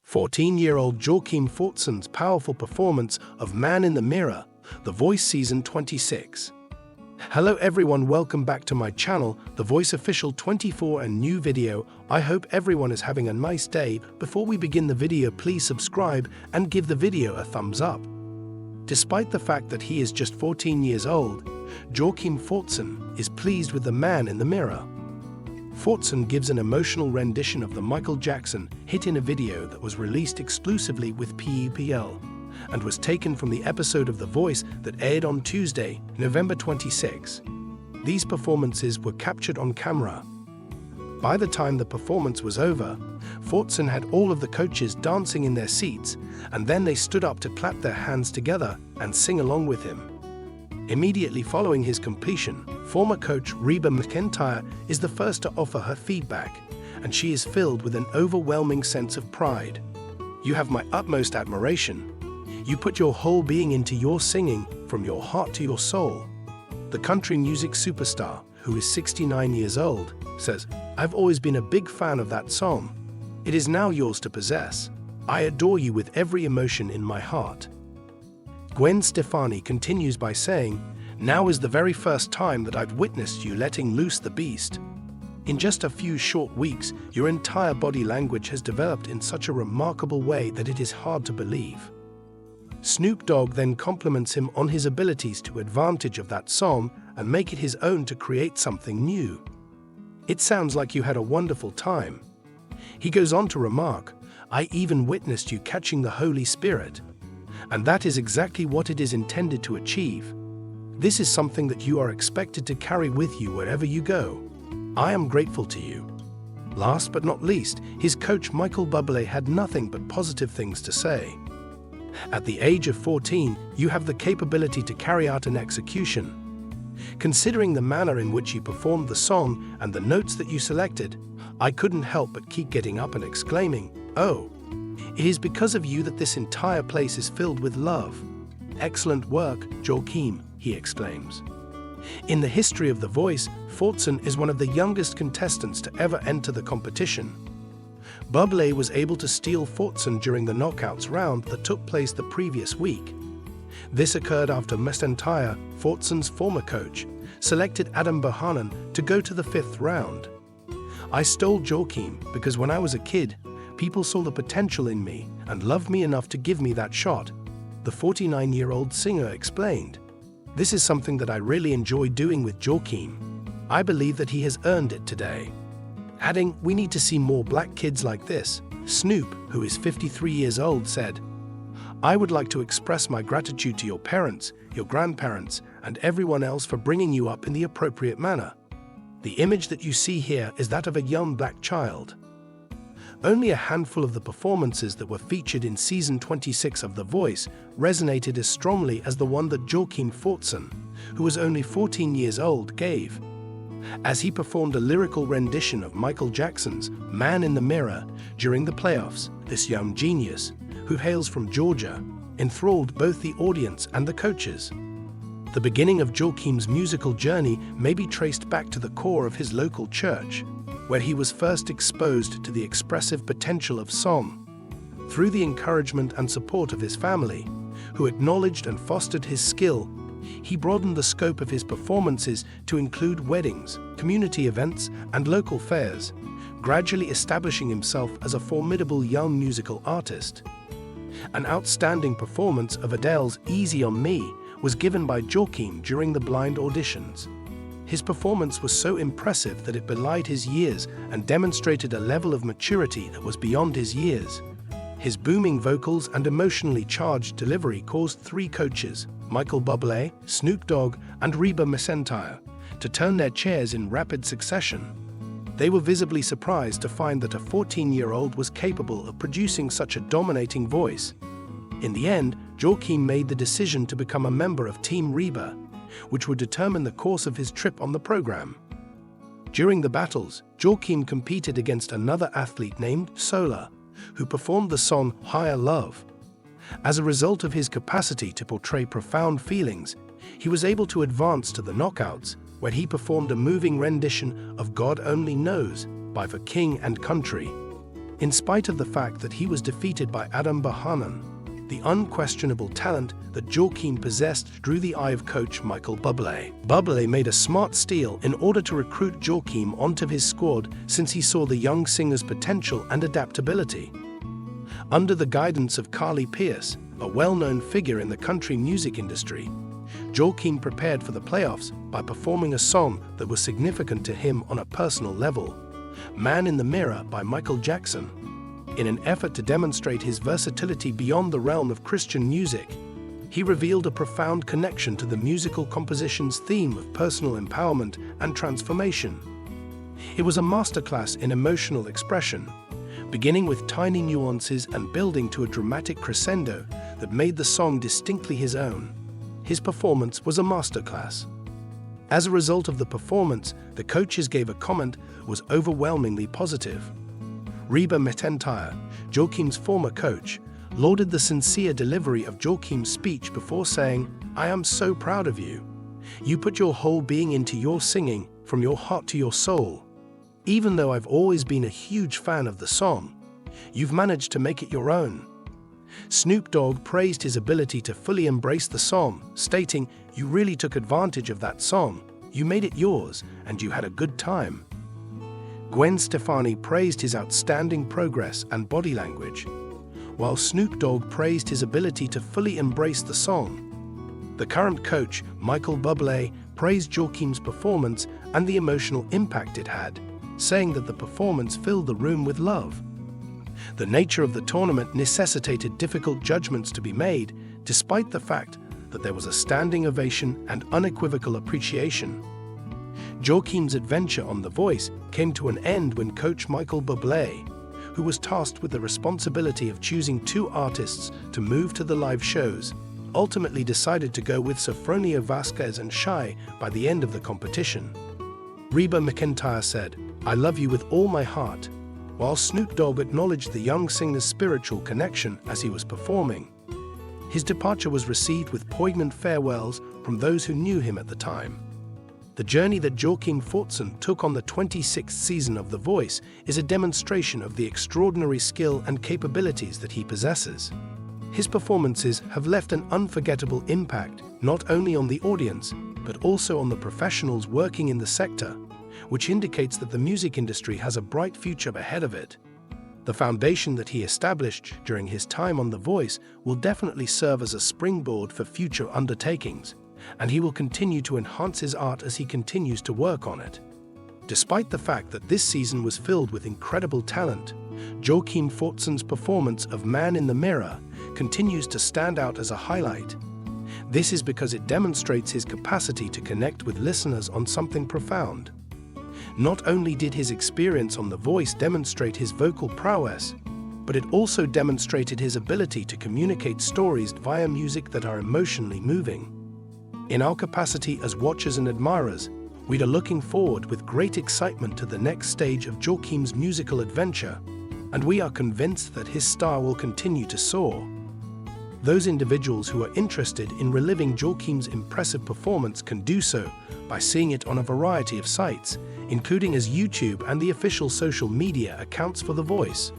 14-year-old Jaukeem Fortson's powerful performance of Man in the Mirror, The Voice Season 26. Hello everyone, welcome back to my channel, The Voice Official 24, and new video. I hope everyone is having a nice day. Before we begin the video, please subscribe and give the video a thumbs up. Despite the fact that he is just 14 years old, Jaukeem Fortson is pleased with the Man in the Mirror. Fortson gives an emotional rendition of the Michael Jackson hit in a video that was released exclusively with PEPL and was taken from the episode of The Voice that aired on Tuesday, November 26. These performances were captured on camera. By the time the performance was over, Fortson had all of the coaches dancing in their seats, and then they stood up to clap their hands together and sing along with him. Immediately following his completion, former coach Reba McEntire is the first to offer her feedback, and she is filled with an overwhelming sense of pride. "You have my utmost admiration. You put your whole being into your singing, from your heart to your soul." The country music superstar, who is 69 years old, says, "I've always been a big fan of that song. It is now yours to possess. I adore you with every emotion in my heart." Gwen Stefani continues by saying, "Now is the very first time that I've witnessed you letting loose the beast. In just a few short weeks, your entire body language has developed in such a remarkable way that it is hard to believe." Snoop Dogg then compliments him on his abilities to advantage of that song and make it his own to create something new. "It sounds like you had a wonderful time." He goes on to remark, "I even witnessed you catching the Holy Spirit. And that is exactly what it is intended to achieve. This is something that you are expected to carry with you wherever you go. I am grateful to you." Last but not least, his coach Michael Bublé had nothing but positive things to say. "At the age of 14, you have the capability to carry out an execution. Considering the manner in which you performed the song and the notes that you selected, I couldn't help but keep getting up and exclaiming, 'Oh, it is because of you that this entire place is filled with love. Excellent work, Jaukeem,' he exclaims." In the history of The Voice, Fortson is one of the youngest contestants to ever enter the competition. Bublé was able to steal Fortson during the knockouts round that took place the previous week. This occurred after McEntire, Fortson's former coach, selected Adam Bohannon to go to the fifth round. "I stole Jaukeem because when I was a kid, people saw the potential in me and loved me enough to give me that shot," the 49-year-old singer explained. "This is something that I really enjoy doing with Jaukeem. I believe that he has earned it today." Adding, "We need to see more black kids like this." Snoop, who is 53 years old, said, "I would like to express my gratitude to your parents, your grandparents, and everyone else for bringing you up in the appropriate manner. The image that you see here is that of a young black child." Only a handful of the performances that were featured in Season 26 of The Voice resonated as strongly as the one that Jaukeem Fortson, who was only 14 years old, gave. As he performed a lyrical rendition of Michael Jackson's Man in the Mirror during the playoffs, this young genius, who hails from Georgia, enthralled both the audience and the coaches. The beginning of Jaukeem's musical journey may be traced back to the core of his local church, where he was first exposed to the expressive potential of song. Through the encouragement and support of his family, who acknowledged and fostered his skill, he broadened the scope of his performances to include weddings, community events, and local fairs, gradually establishing himself as a formidable young musical artist. An outstanding performance of Adele's "Easy on Me" was given by Jaukeem during the blind auditions. His performance was so impressive that it belied his years and demonstrated a level of maturity that was beyond his years. His booming vocals and emotionally charged delivery caused three coaches, Michael Bublé, Snoop Dogg, and Reba McEntire, to turn their chairs in rapid succession. They were visibly surprised to find that a 14-year-old was capable of producing such a dominating voice. In the end, Jaukeem made the decision to become a member of Team Reba, which would determine the course of his trip on the program. During the battles, Jaukeem competed against another athlete named Sola, who performed the song Higher Love. As a result of his capacity to portray profound feelings, he was able to advance to the knockouts, where he performed a moving rendition of God Only Knows by For King and Country. In spite of the fact that he was defeated by Adam Bahanan, the unquestionable talent that Jaukeem possessed drew the eye of coach Michael Bublé. Bublé made a smart steal in order to recruit Jaukeem onto his squad since he saw the young singer's potential and adaptability. Under the guidance of Carly Pearce, a well-known figure in the country music industry, Jaukeem prepared for the playoffs by performing a song that was significant to him on a personal level, Man in the Mirror by Michael Jackson. In an effort to demonstrate his versatility beyond the realm of Christian music, he revealed a profound connection to the musical composition's theme of personal empowerment and transformation. It was a masterclass in emotional expression, beginning with tiny nuances and building to a dramatic crescendo that made the song distinctly his own. His performance was a masterclass. As a result of the performance, the coaches gave a comment was overwhelmingly positive. Reba McEntire, Jaukeem's former coach, lauded the sincere delivery of Jaukeem's speech before saying, "I am so proud of you. You put your whole being into your singing, from your heart to your soul. Even though I've always been a huge fan of the song, you've managed to make it your own." Snoop Dogg praised his ability to fully embrace the song, stating, "You really took advantage of that song, you made it yours, and you had a good time." Gwen Stefani praised his outstanding progress and body language, while Snoop Dogg praised his ability to fully embrace the song. The current coach, Michael Bublé, praised Jaukeem's performance and the emotional impact it had, saying that the performance filled the room with love. The nature of the tournament necessitated difficult judgments to be made, despite the fact that there was a standing ovation and unequivocal appreciation. Jaukeem's adventure on The Voice came to an end when coach Michael Bublé, who was tasked with the responsibility of choosing two artists to move to the live shows, ultimately decided to go with Sofronio Vasquez and Shai by the end of the competition. Reba McEntire said, "I love you with all my heart," while Snoop Dogg acknowledged the young singer's spiritual connection as he was performing. His departure was received with poignant farewells from those who knew him at the time. The journey that Jaukeem Fortson took on the 26th season of The Voice is a demonstration of the extraordinary skill and capabilities that he possesses. His performances have left an unforgettable impact not only on the audience, but also on the professionals working in the sector, which indicates that the music industry has a bright future ahead of it. The foundation that he established during his time on The Voice will definitely serve as a springboard for future undertakings, and he will continue to enhance his art as he continues to work on it. Despite the fact that this season was filled with incredible talent, Jaukeem Fortson's performance of Man in the Mirror continues to stand out as a highlight. This is because it demonstrates his capacity to connect with listeners on something profound. Not only did his experience on The Voice demonstrate his vocal prowess, but it also demonstrated his ability to communicate stories via music that are emotionally moving. In our capacity as watchers and admirers, we are looking forward with great excitement to the next stage of Jaukeem's musical adventure, and we are convinced that his star will continue to soar. Those individuals who are interested in reliving Jaukeem's impressive performance can do so by seeing it on a variety of sites, including his YouTube and the official social media accounts for The Voice.